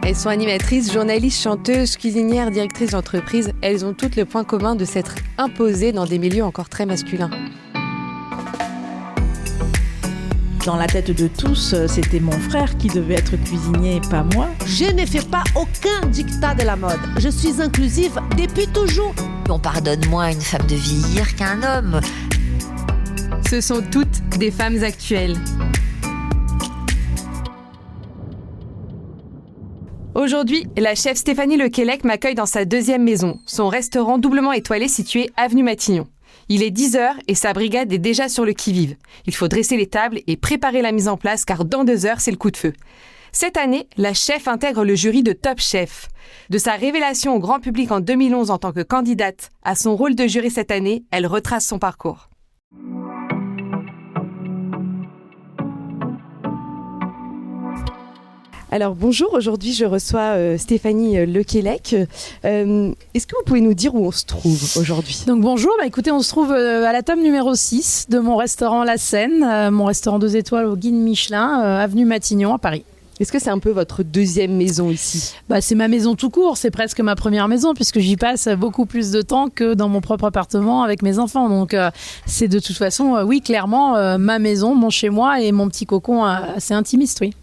Elles sont animatrices, journalistes, chanteuses, cuisinières, directrices d'entreprise. Elles ont toutes le point commun de s'être imposées dans des milieux encore très masculins. Dans la tête de tous, c'était mon frère qui devait être cuisinier, pas moi. Je ne fais pas aucun dictat de la mode. Je suis inclusive depuis toujours. On pardonne moins à une femme de vieillir qu'à un homme. Ce sont toutes des femmes actuelles. Aujourd'hui, la chef Stéphanie Lequelec m'accueille dans sa deuxième maison, son restaurant doublement étoilé situé avenue Matignon. Il est 10h et sa brigade est déjà sur le qui-vive. Il faut dresser les tables et préparer la mise en place car dans 2 heures, c'est le coup de feu. Cette année, la chef intègre le jury de Top Chef. De sa révélation au grand public en 2011 en tant que candidate à son rôle de jury cette année, elle retrace son parcours. Alors bonjour, aujourd'hui je reçois Stéphanie Lequelec. Est-ce que vous pouvez nous dire où on se trouve aujourd'hui ? Donc bonjour, écoutez, on se trouve à la table numéro 6 de mon restaurant La Seine, mon restaurant 2 étoiles au guide Michelin, avenue Matignon à Paris. Est-ce que c'est un peu votre deuxième maison ici ? C'est ma maison tout court, c'est presque ma première maison puisque j'y passe beaucoup plus de temps que dans mon propre appartement avec mes enfants. Donc c'est de toute façon, oui, clairement, ma maison, mon chez-moi et mon petit cocon assez intimiste, oui.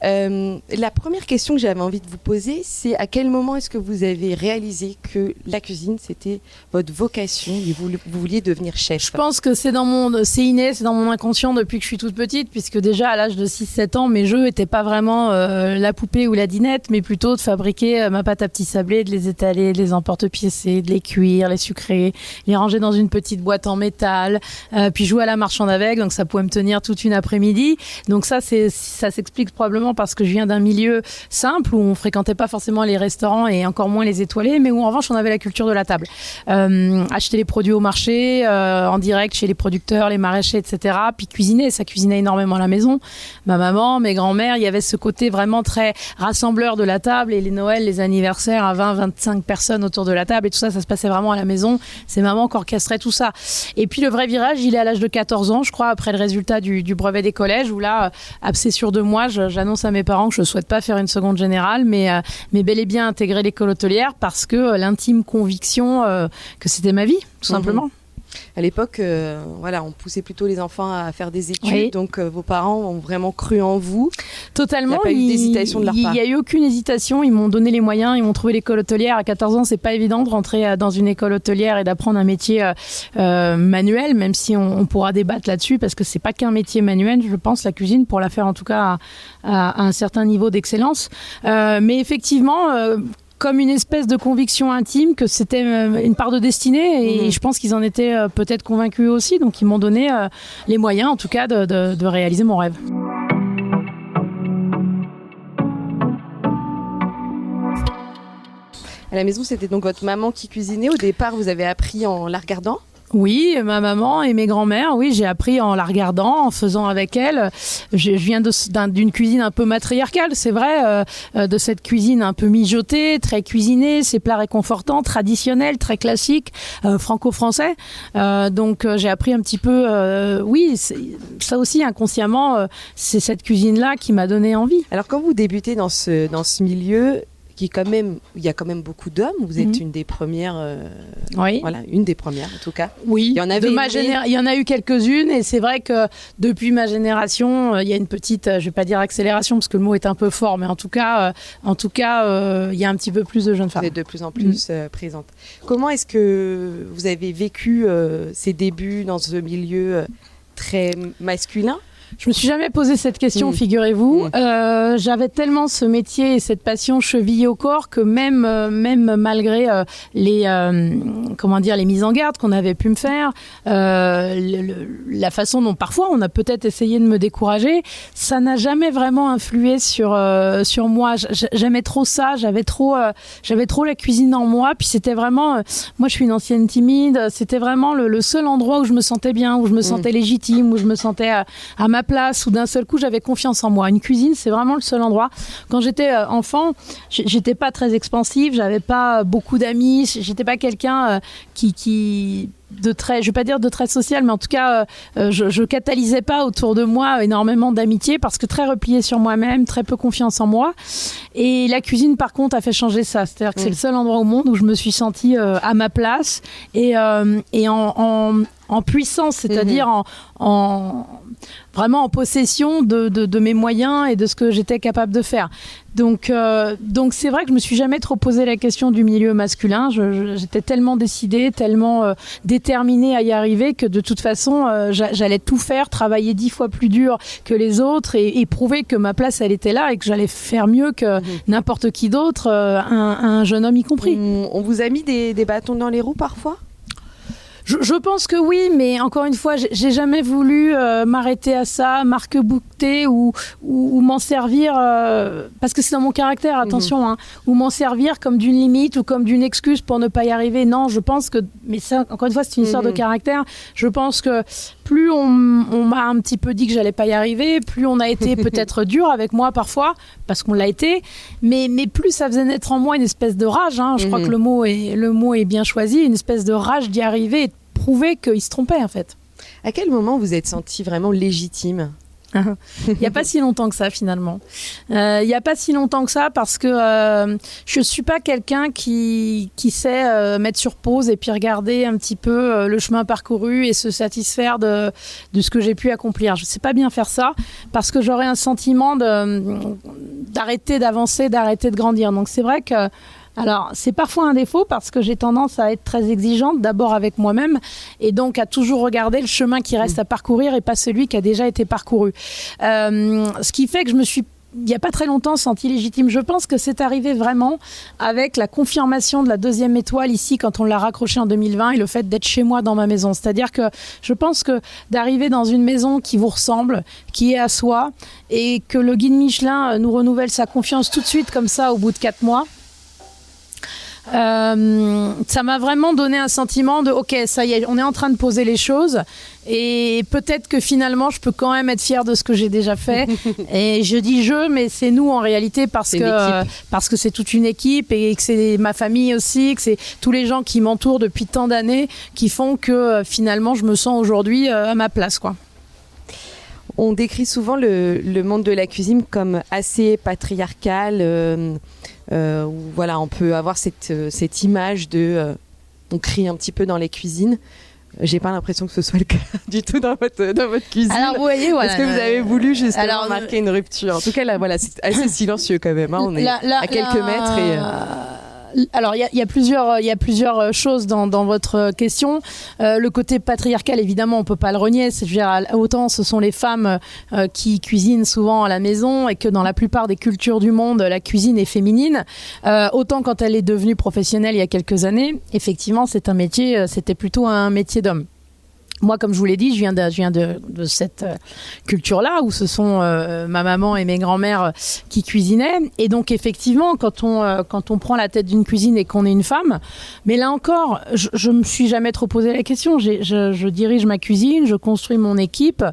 La première question que j'avais envie de vous poser, c'est à quel moment est-ce que vous avez réalisé que la cuisine, c'était votre vocation et vous vouliez devenir chef ? Je pense que c'est inné, c'est dans mon inconscient depuis que je suis toute petite, puisque déjà à l'âge de 6-7 ans, mes jeux n'étaient pas vraiment la poupée ou la dinette, mais plutôt de fabriquer ma pâte à petit sablé, de les étaler, de les emporte-piécer, de les cuire, les sucrer, les ranger dans une petite boîte en métal, puis jouer à la marchande avec, donc ça pouvait me tenir toute une après-midi. Donc ça s'explique probablement parce que je viens d'un milieu simple où on fréquentait pas forcément les restaurants et encore moins les étoilés, mais où en revanche on avait la culture de la table. Acheter les produits au marché, en direct chez les producteurs, les maraîchers, etc. Puis cuisiner, ça cuisinait énormément à la maison. Ma maman, mes grands-mères, il y avait ce côté vraiment très rassembleur de la table et les Noëls, les anniversaires à 20-25 personnes autour de la table et tout ça, ça se passait vraiment à la maison. C'est maman qui orchestrait tout ça. Et puis le vrai virage, il est à l'âge de 14 ans, je crois, après le résultat du brevet des collèges, où là, abcès sur 2 mois, j'annonce à mes parents que je ne souhaite pas faire une seconde générale, mais bel et bien intégrer l'école hôtelière parce que l'intime conviction que c'était ma vie, tout simplement. À l'époque, on poussait plutôt les enfants à faire des études, oui. Donc vos parents ont vraiment cru en vous. Totalement. Il n'y a pas eu d'hésitation de leur part. Il n'y a eu aucune hésitation, ils m'ont donné les moyens, ils m'ont trouvé l'école hôtelière. À 14 ans, c'est pas évident de rentrer dans une école hôtelière et d'apprendre un métier manuel, même si on pourra débattre là-dessus, parce que c'est pas qu'un métier manuel, je pense, la cuisine, pour la faire en tout cas à un certain niveau d'excellence. Mais effectivement... comme une espèce de conviction intime que c'était une part de destinée et je pense qu'ils en étaient peut-être convaincus aussi, donc ils m'ont donné les moyens en tout cas de réaliser mon rêve. À la maison, c'était donc votre maman qui cuisinait. Au départ, vous avez appris en la regardant ? Oui, ma maman et mes grands-mères, oui, j'ai appris en la regardant, en faisant avec elle. Je viens d'une cuisine un peu matriarcale, c'est vrai, de cette cuisine un peu mijotée, très cuisinée, ces plats réconfortants, traditionnels, très classiques, franco-français. Donc j'ai appris un petit peu, ça aussi inconsciemment, c'est cette cuisine-là qui m'a donné envie. Alors quand vous débutez dans ce milieu, il y a quand même beaucoup d'hommes. Vous êtes une des premières. Oui. Voilà, une des premières en tout cas. Oui. Il y en a eu quelques-unes et c'est vrai que depuis ma génération, il y a une petite, je vais pas dire accélération parce que le mot est un peu fort, mais en tout cas, il y a un petit peu plus de jeunes femmes. Vous êtes de plus en plus présentes. Comment est-ce que vous avez vécu ces débuts dans ce milieu très masculin ? Je me suis jamais posé cette question, figurez-vous. J'avais tellement ce métier et cette passion chevillée au corps que même malgré les mises en garde qu'on avait pu me faire, la façon dont parfois on a peut-être essayé de me décourager, ça n'a jamais vraiment influé sur moi. J'aimais trop ça, j'avais trop la cuisine en moi. Puis c'était vraiment, moi je suis une ancienne timide, c'était vraiment le seul endroit où je me sentais bien, où je me sentais légitime, où je me sentais à ma place, où d'un seul coup j'avais confiance en moi. Une cuisine, c'est vraiment le seul endroit. Quand j'étais enfant, j'étais pas très expansive, j'avais pas beaucoup d'amis, j'étais pas quelqu'un qui je vais pas dire de trait social, mais en tout cas, je catalysais pas autour de moi énormément d'amitié parce que très repliée sur moi-même, très peu confiance en moi. Et la cuisine, par contre, a fait changer ça. C'est-à-dire que c'est le seul endroit au monde où je me suis sentie à ma place et en puissance, c'est-à-dire vraiment en possession de mes moyens et de ce que j'étais capable de faire. Donc c'est vrai que je me suis jamais trop posé la question du milieu masculin. J'étais tellement décidée, tellement déterminée à y arriver que de toute façon, j'allais tout faire, travailler 10 fois plus dur que les autres et prouver que ma place, elle était là et que j'allais faire mieux que n'importe qui d'autre, un jeune homme y compris. On vous a mis des bâtons dans les roues parfois ? Je pense que oui, mais encore une fois, j'ai jamais voulu m'arrêter à ça, m'arc-bouter ou m'en servir, parce que c'est dans mon caractère, attention, ou m'en servir comme d'une limite ou comme d'une excuse pour ne pas y arriver. Non, je pense que, mais ça, encore une fois, c'est une histoire de caractère. Je pense que plus on m'a un petit peu dit que j'allais pas y arriver, plus on a été peut-être dur avec moi parfois, parce qu'on l'a été, mais plus ça faisait naître en moi une espèce de rage. Je crois que le mot est bien choisi, une espèce de rage d'y arriver et de prouver qu'il se trompait en fait. À quel moment vous êtes sentie vraiment légitime ? Il n'y a pas si longtemps que ça finalement. Il n'y a pas si longtemps que ça parce que je ne suis pas quelqu'un qui sait mettre sur pause et puis regarder un petit peu le chemin parcouru et se satisfaire de ce que j'ai pu accomplir. Je ne sais pas bien faire ça parce que j'aurais un sentiment d'arrêter d'avancer, d'arrêter de grandir. Donc c'est vrai que alors, c'est parfois un défaut parce que j'ai tendance à être très exigeante, d'abord avec moi-même, et donc à toujours regarder le chemin qui reste à parcourir et pas celui qui a déjà été parcouru. Ce qui fait que je me suis, il n'y a pas très longtemps, sentie légitime. Je pense que c'est arrivé vraiment avec la confirmation de la 2e étoile ici quand on l'a raccrochée en 2020 et le fait d'être chez moi dans ma maison. C'est-à-dire que je pense que d'arriver dans une maison qui vous ressemble, qui est à soi, et que le guide Michelin nous renouvelle sa confiance tout de suite comme ça au bout de 4 mois, ça m'a vraiment donné un sentiment de ok, ça y est, on est en train de poser les choses et peut-être que finalement je peux quand même être fière de ce que j'ai déjà fait. Et je dis mais c'est nous en réalité parce que c'est toute une équipe et que c'est ma famille aussi, que c'est tous les gens qui m'entourent depuis tant d'années qui font que finalement je me sens aujourd'hui à ma place, quoi. On décrit souvent le monde de la cuisine comme assez patriarcal. Où, voilà, on peut avoir cette image de on crie un petit peu dans les cuisines. J'ai pas l'impression que ce soit le cas du tout dans votre cuisine. Alors vous voyez, voilà. Est-ce que vous avez voulu justement marquer une rupture ? En tout cas, là, voilà, c'est assez silencieux quand même. On est à quelques mètres et. Alors, il y a plusieurs choses dans votre question. Le côté patriarcal, évidemment, on peut pas le renier. Autant ce sont les femmes qui cuisinent souvent à la maison et que dans la plupart des cultures du monde, la cuisine est féminine. Autant quand elle est devenue professionnelle il y a quelques années, effectivement, c'était plutôt un métier d'homme. Moi, comme je vous l'ai dit, je viens de cette culture-là où ce sont ma maman et mes grands-mères qui cuisinaient. Et donc, effectivement, quand on prend la tête d'une cuisine et qu'on est une femme, mais là encore, je me suis jamais trop posé la question. Je dirige ma cuisine, je construis mon équipe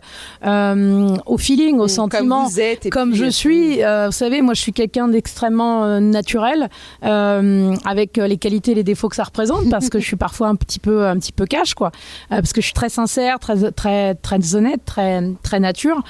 au feeling, au sentiment, comme vous êtes, comme je suis. Vous savez, moi, je suis quelqu'un d'extrêmement naturel, avec les qualités et les défauts que ça représente, parce que je suis parfois un petit peu cash, quoi, parce que je suis très sincère, très honnête, très nature.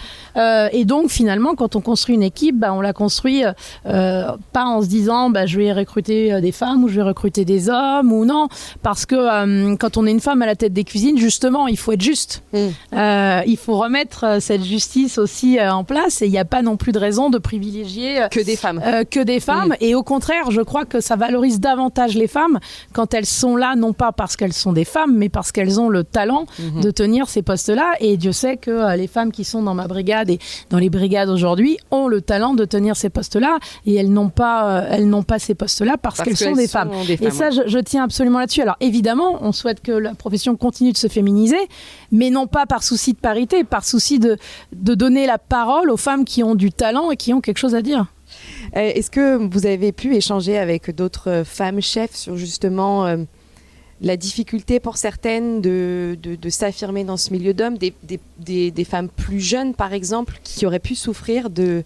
Et donc, finalement, quand on construit une équipe, on la construit pas en se disant je vais recruter des femmes ou je vais recruter des hommes ou non. Parce que quand on est une femme à la tête des cuisines, justement, il faut être juste. Il faut remettre cette justice aussi en place et il n'y a pas non plus de raison de privilégier que des femmes. Et au contraire, je crois que ça valorise davantage les femmes quand elles sont là, non pas parce qu'elles sont des femmes, mais parce qu'elles ont le talent de tenir ces postes-là. Et Dieu sait que les femmes qui sont dans ma brigade et dans les brigades aujourd'hui ont le talent de tenir ces postes-là et elles n'ont pas ces postes-là parce qu'elles sont des femmes. Et ça, je tiens absolument là-dessus. Alors évidemment, on souhaite que la profession continue de se féminiser, mais non pas par souci de parité, par souci de donner la parole aux femmes qui ont du talent et qui ont quelque chose à dire. Est-ce que vous avez pu échanger avec d'autres femmes chefs sur justement la difficulté pour certaines de s'affirmer dans ce milieu d'hommes, des femmes plus jeunes par exemple qui auraient pu souffrir de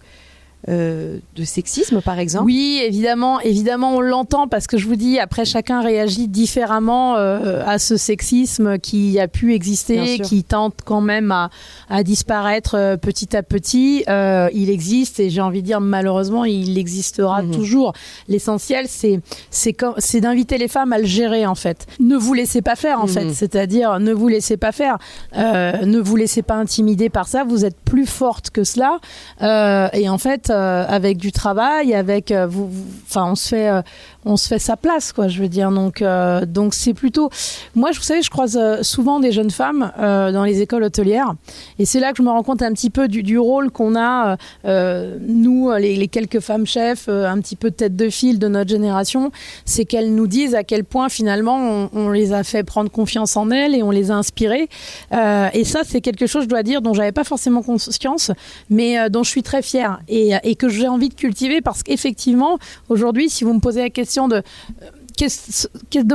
de sexisme, par exemple? Oui, évidemment, on l'entend parce que je vous dis, après, chacun réagit différemment à ce sexisme qui a pu exister, qui tente quand même à disparaître petit à petit. Il existe et j'ai envie de dire, malheureusement, il existera toujours. L'essentiel, c'est d'inviter les femmes à le gérer, en fait. Ne vous laissez pas faire, en fait. C'est-à-dire, ne vous laissez pas faire. Ne vous laissez pas intimider par ça. Vous êtes plus forte que cela. Et en fait, avec du travail, avec on se fait sa place, quoi. Je veux dire. Donc c'est plutôt. Moi, vous savez, je croise souvent des jeunes femmes dans les écoles hôtelières, et c'est là que je me rends compte un petit peu du rôle qu'on a nous, les quelques femmes chefs, un petit peu tête de file de notre génération, c'est qu'elles nous disent à quel point finalement on les a fait prendre confiance en elles et on les a inspirées. Et ça, c'est quelque chose, je dois dire, dont j'avais pas forcément conscience, mais dont je suis très fière et que j'ai envie de cultiver, parce qu'effectivement, aujourd'hui, si vous me posez la question de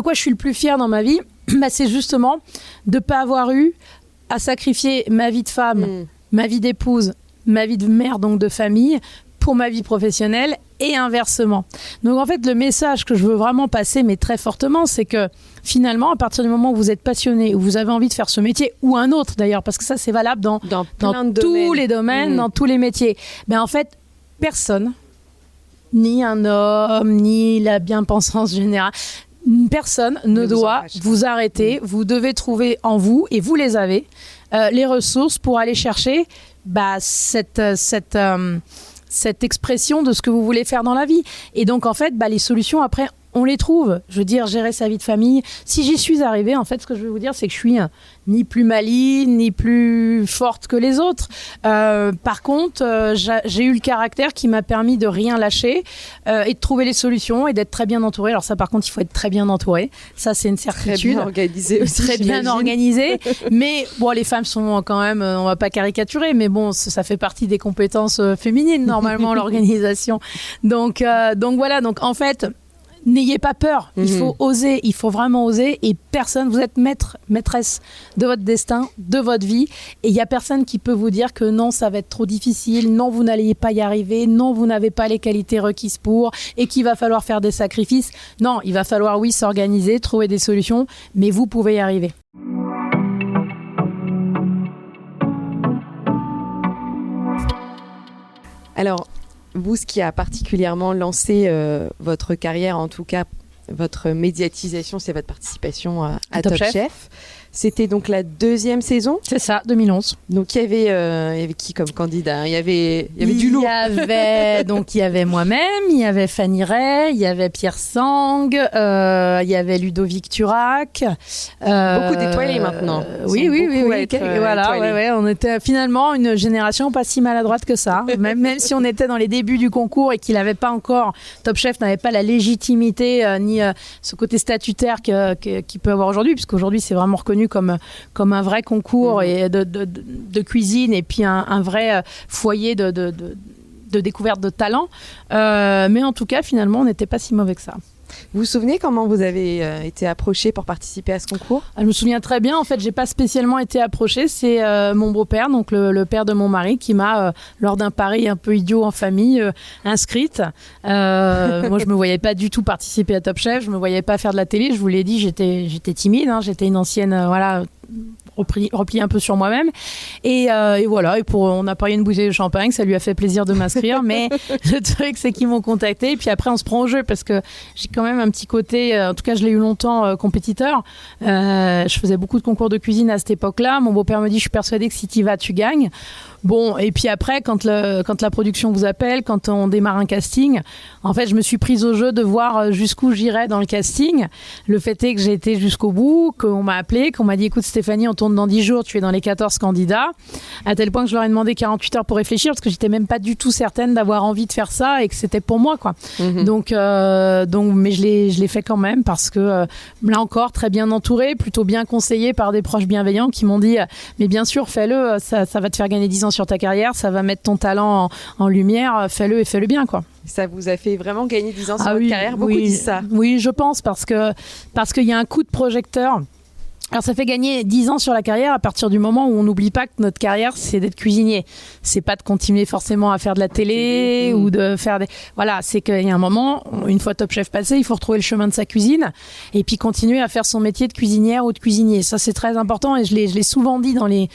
quoi je suis le plus fière dans ma vie, c'est justement de ne pas avoir eu à sacrifier ma vie de femme, ma vie d'épouse, ma vie de mère, donc de famille, pour ma vie professionnelle et inversement. Donc en fait, le message que je veux vraiment passer, mais très fortement, c'est que finalement, à partir du moment où vous êtes passionné, où vous avez envie de faire ce métier, ou un autre d'ailleurs, parce que ça c'est valable dans tous les domaines, dans tous les métiers, en fait, personne, ni un homme, ni la bien-pensance générale, personne ne doit vous arrêter. Vous devez trouver en vous, et vous les avez, les ressources pour aller chercher cette expression de ce que vous voulez faire dans la vie. Et donc, en fait, les solutions, après, on les trouve. Je veux dire, gérer sa vie de famille. Si j'y suis arrivée, en fait, ce que je veux vous dire, c'est que je suis ni plus maligne, ni plus forte que les autres. Par contre, j'ai eu le caractère qui m'a permis de rien lâcher et de trouver les solutions et d'être très bien entourée. Alors ça, par contre, il faut être très bien entouré. Ça, c'est une certitude. Très bien organisé aussi. Très bien organisé. Mais bon, les femmes sont quand même, on va pas caricaturer, mais bon, ça fait partie des compétences féminines, normalement, l'organisation. Donc voilà. Donc en fait, n'ayez pas peur, il faut oser, il faut vraiment oser, et personne, vous êtes maîtresse de votre destin, de votre vie, et il n'y a personne qui peut vous dire que non, ça va être trop difficile, non, vous n'allez pas y arriver, non, vous n'avez pas les qualités requises pour, et qu'il va falloir faire des sacrifices. Non, il va falloir, oui, s'organiser, trouver des solutions, mais vous pouvez y arriver. Alors, vous, ce qui a particulièrement lancé votre carrière, en tout cas votre médiatisation, c'est votre participation à Top Chef. C'était donc la 2e saison. C'est ça, 2011. Donc il y avait qui comme candidat? Il y avait du lourd. Il y avait moi-même, il y avait Fanny Ray, il y avait Pierre Sang, il y avait Ludovic Turac. Beaucoup d'étoilés maintenant. Oui. Voilà, on était finalement une génération pas si maladroite que ça. Même si on était dans les débuts du concours et qu'il n'avait pas encore, Top Chef n'avait pas la légitimité ni ce côté statutaire qu'il peut avoir aujourd'hui, puisqu'aujourd'hui c'est vraiment reconnu comme un vrai concours et de cuisine, et puis un vrai foyer de découverte de talent. Mais en tout cas, finalement, on n'était pas si mauvais que ça. Vous vous souvenez comment vous avez été approchée pour participer à ce concours? Je me souviens très bien. En fait, j'ai pas spécialement été approchée. C'est mon beau-père, donc le père de mon mari, qui m'a, lors d'un pari un peu idiot en famille, inscrite. Moi, je me voyais pas du tout participer à Top Chef. Je me voyais pas faire de la télé. Je vous l'ai dit, j'étais timide. J'étais une ancienne, replié un peu sur moi-même, et voilà, et on a parié une bouteille de champagne, ça lui a fait plaisir de m'inscrire, mais le truc c'est qu'ils m'ont contacté, et puis après on se prend au jeu, parce que j'ai quand même un petit côté, en tout cas je l'ai eu longtemps, compétiteur. Je faisais beaucoup de concours de cuisine à cette époque-là. Mon beau-père me dit, je suis persuadée que si tu y vas, tu gagnes. Bon, et puis après, quand la production vous appelle, quand on démarre un casting, en fait, je me suis prise au jeu de voir jusqu'où j'irais dans le casting. Le fait est que j'ai été jusqu'au bout, qu'on m'a appelé, qu'on m'a dit, écoute Stéphanie, on tourne dans 10 jours, tu es dans les 14 candidats. À tel point que je leur ai demandé 48 heures pour réfléchir, parce que j'étais même pas du tout certaine d'avoir envie de faire ça et que c'était pour moi, quoi. Donc, mais je l'ai fait quand même, parce que là encore, très bien entourée, plutôt bien conseillée par des proches bienveillants qui m'ont dit, mais bien sûr, fais-le, ça va te faire gagner 10 ans sur ta carrière, ça va mettre ton talent en lumière, fais-le et fais-le bien, quoi. Ça vous a fait vraiment gagner 10 ans sur votre carrière? Beaucoup disent ça. Oui, je pense, parce qu'il y a un coup de projecteur Alors ça fait gagner 10 ans sur la carrière à partir du moment où on n'oublie pas que notre carrière c'est d'être cuisinier. C'est pas de continuer forcément à faire de la télé ou de faire des... Voilà, c'est qu'il y a un moment, une fois Top Chef passé, il faut retrouver le chemin de sa cuisine et puis continuer à faire son métier de cuisinière ou de cuisinier. Ça c'est très important et je l'ai souvent dit dans les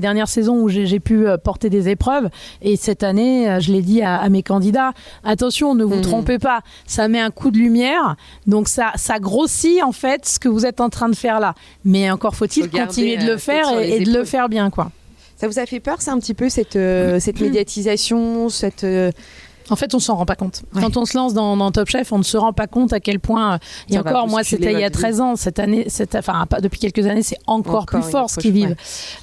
dernières saisons où j'ai pu porter des épreuves, et cette année je l'ai dit à mes candidats, attention, ne vous trompez pas, ça met un coup de lumière, donc ça grossit en fait ce que vous êtes en train de faire là. Mais encore faut-il continuer de le faire et de le faire bien, quoi. Ça vous a fait peur, c'est un petit peu cette médiatisation, cette... En fait, on s'en rend pas compte. Ouais. Quand on se lance dans Top Chef, on ne se rend pas compte à quel point... Et encore, moi, c'était il y a 13 ans. Cette année, depuis quelques années, c'est encore plus fort ce qu'ils vivent.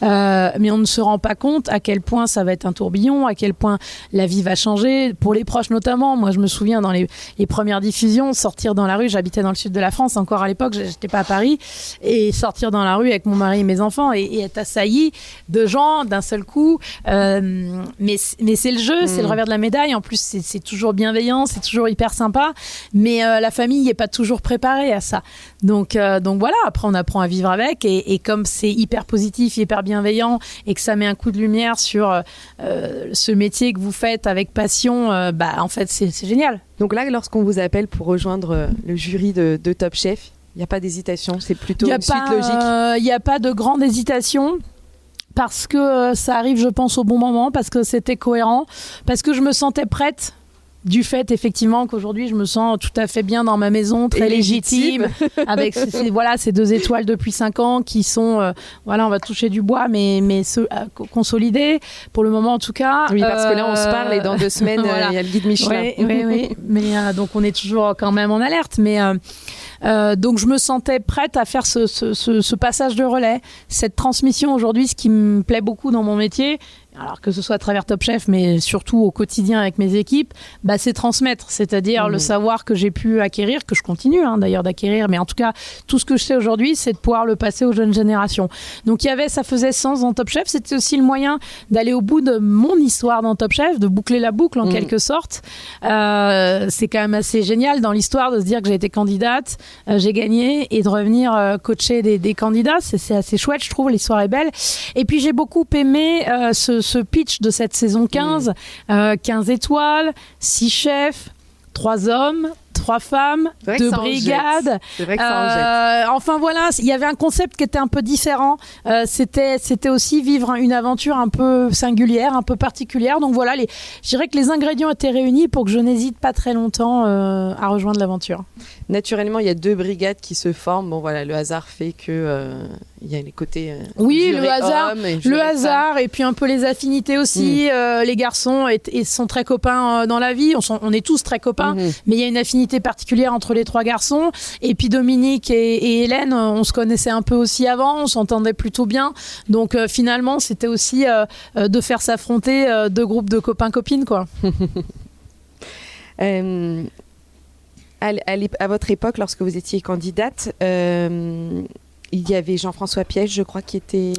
Mais on ne se rend pas compte à quel point ça va être un tourbillon, à quel point la vie va changer, pour les proches notamment. Moi, je me souviens, dans les premières diffusions, sortir dans la rue, j'habitais dans le sud de la France, encore à l'époque, j'étais pas à Paris, et sortir dans la rue avec mon mari et mes enfants et être assailli de gens d'un seul coup. Mais c'est le jeu, c'est le revers de la médaille. En plus, c'est toujours bienveillant, c'est toujours hyper sympa, mais la famille n'est pas toujours préparée à ça. Donc voilà, après on apprend à vivre avec, et comme c'est hyper positif, hyper bienveillant, et que ça met un coup de lumière sur ce métier que vous faites avec passion, en fait c'est génial. Donc là, lorsqu'on vous appelle pour rejoindre le jury de Top Chef, il n'y a pas d'hésitation, c'est plutôt une suite logique. Il n'y a pas de grande hésitation. Parce que ça arrive, je pense, au bon moment, parce que c'était cohérent, parce que je me sentais prête, du fait effectivement qu'aujourd'hui je me sens tout à fait bien dans ma maison, très légitime avec ces 2 étoiles depuis 5 ans qui sont, on va toucher du bois, mais consolidées pour le moment en tout cas. Oui, parce que là on se parle et dans 2 semaines il y a le guide Michelin. Oui. Mais donc on est toujours quand même en alerte, mais donc je me sentais prête à faire ce passage de relais, cette transmission aujourd'hui. Ce qui me plaît beaucoup dans mon métier, alors que ce soit à travers Top Chef, mais surtout au quotidien avec mes équipes, c'est transmettre, c'est-à-dire le savoir que j'ai pu acquérir, que je continue d'ailleurs d'acquérir, mais en tout cas tout ce que je sais aujourd'hui, c'est de pouvoir le passer aux jeunes générations. Donc ça faisait sens dans Top Chef, c'était aussi le moyen d'aller au bout de mon histoire dans Top Chef, de boucler la boucle en quelque sorte. C'est quand même assez génial dans l'histoire de se dire que j'ai été candidate, j'ai gagné, et de revenir coacher des candidats, c'est assez chouette, je trouve, l'histoire est belle. Et puis j'ai beaucoup aimé ce pitch de cette saison 15, 15 étoiles, 6 chefs, 3 hommes, 3 femmes, 2 brigades. C'est vrai que ça en jette. Enfin voilà, il y avait un concept qui était un peu différent. C'était aussi vivre une aventure un peu singulière, un peu particulière. Donc voilà, je dirais que les ingrédients étaient réunis pour que je n'hésite pas très longtemps à rejoindre l'aventure. Naturellement, il y a 2 brigades qui se forment. Bon voilà, le hasard fait que il y a les côtés. Oui, le hasard, et puis un peu les affinités aussi. Les garçons sont très copains dans la vie. On est tous très copains, mais il y a une affinité particulière entre les 3 garçons. Et puis Dominique et Hélène, on se connaissait un peu aussi avant, on s'entendait plutôt bien. Donc finalement, c'était aussi de faire s'affronter 2 groupes de copains-copines, quoi. À votre époque, lorsque vous étiez candidate, il y avait Jean-François Piège, je crois, qui était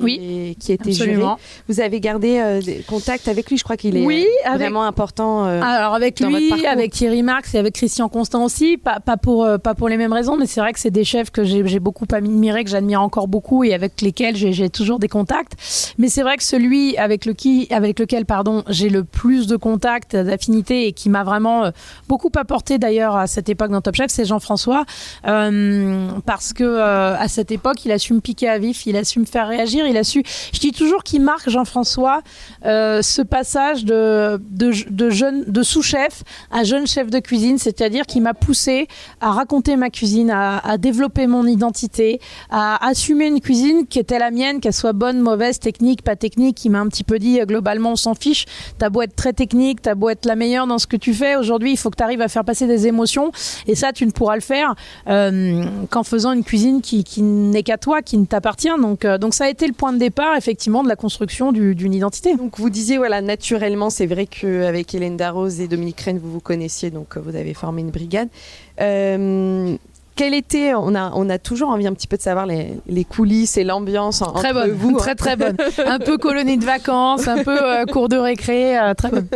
juré. Vous avez gardé contact avec lui, je crois qu'il est vraiment important. Alors avec lui, avec Thierry Marx et avec Christian Constant aussi, pas pour les mêmes raisons, mais c'est vrai que c'est des chefs que j'ai beaucoup admirés, que j'admire encore beaucoup et avec lesquels j'ai toujours des contacts. Mais c'est vrai que celui avec lequel j'ai le plus de contacts, d'affinité, et qui m'a vraiment beaucoup apporté d'ailleurs à cette époque dans Top Chef, c'est Jean-François, parce que à cette époque, il a su me piquer à vif, il a su me faire réagir, je dis toujours qu'il marque, Jean-François, ce passage de sous-chef à jeune chef de cuisine, c'est-à-dire qu'il m'a poussé à raconter ma cuisine, à développer mon identité, à assumer une cuisine qui était la mienne, qu'elle soit bonne, mauvaise, technique, pas technique. Il m'a un petit peu dit, globalement, on s'en fiche, t'as beau être très technique, t'as beau être la meilleure dans ce que tu fais, aujourd'hui, il faut que tu arrives à faire passer des émotions, et ça, tu ne pourras le faire qu'en faisant une cuisine qui n'est qu'à toi, qui ne t'appartient. Donc ça a été le point de départ, effectivement, de la construction d'une identité. Donc vous disiez, naturellement, c'est vrai qu'avec Hélène Darroze et Dominique Rennes, vous connaissiez, donc vous avez formé une brigade. Quel était, on a toujours envie un petit peu de savoir les coulisses et l'ambiance très entre bonne, vous. Très bonne. Un peu colonie de vacances, un peu cours de récré, très bonne.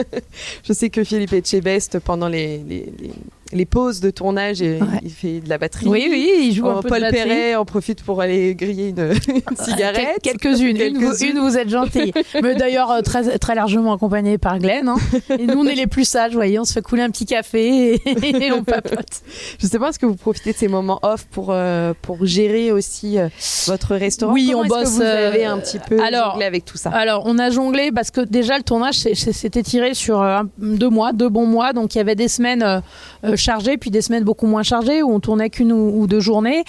Je sais que Philippe Etchebest, pendant les pauses de tournage, il fait de la batterie. Oui, il joue un peu Paul de batterie. Perret en profite pour aller griller une cigarette. Quelques-unes. Une, vous êtes gentille. Mais d'ailleurs, très, très largement accompagné par Glenn. Hein. Et nous, on est les plus sages, voyez, on se fait couler un petit café et on papote. Justement, est-ce que vous profitez de ces moments off pour gérer aussi votre restaurant? Oui, Comment on est-ce bosse. Que vous avez un petit peu jonglé avec tout ça? Alors, on a jonglé parce que déjà, le tournage s'était tiré sur 2 bons mois. Donc, il y avait des semaines chargées, puis des semaines beaucoup moins chargées où on tournait qu'une ou 2 journées.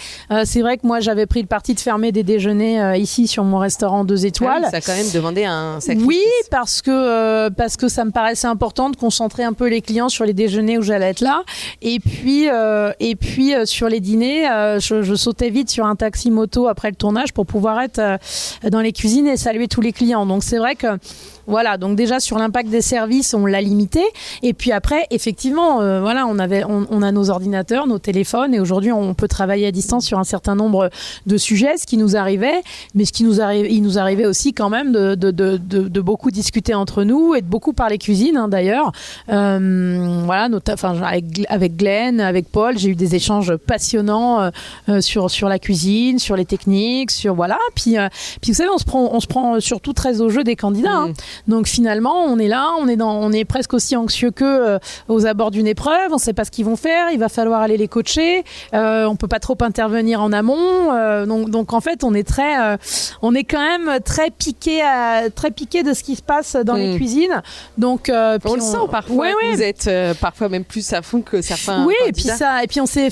C'est vrai que moi, j'avais pris le parti de fermer des déjeuners ici sur mon restaurant 2 étoiles. Ça a quand même demandé un sacrifice. Oui, parce que ça me paraissait important de concentrer un peu les clients sur les déjeuners où j'allais être là. Et puis sur les dîners, je sautais vite sur un taxi moto après le tournage pour pouvoir être dans les cuisines et saluer tous les clients. Donc c'est vrai que voilà, donc déjà sur l'impact des services, on l'a limité. Et puis après, effectivement, on a nos ordinateurs, nos téléphones, et aujourd'hui, on peut travailler à distance sur un certain nombre de sujets, ce qui nous arrivait, mais il nous arrivait aussi quand même de beaucoup discuter entre nous et de beaucoup parler cuisine, hein, d'ailleurs. Avec Glenn, avec Paul, j'ai eu des échanges passionnants sur la cuisine, sur les techniques, sur voilà. Puis vous savez, on se prend surtout très au jeu des candidats. Hein. Donc finalement, on est là, on est presque aussi anxieux qu'eux aux abords d'une épreuve. On ne sait pas ce qu'ils vont faire. Il va falloir aller les coacher. On peut pas trop intervenir en amont. Donc en fait, on est quand même très piqué de ce qui se passe dans les cuisines. Donc on le sent parfois. Vous êtes parfois même plus à fond que certains. Oui, candidats. et puis on s'est,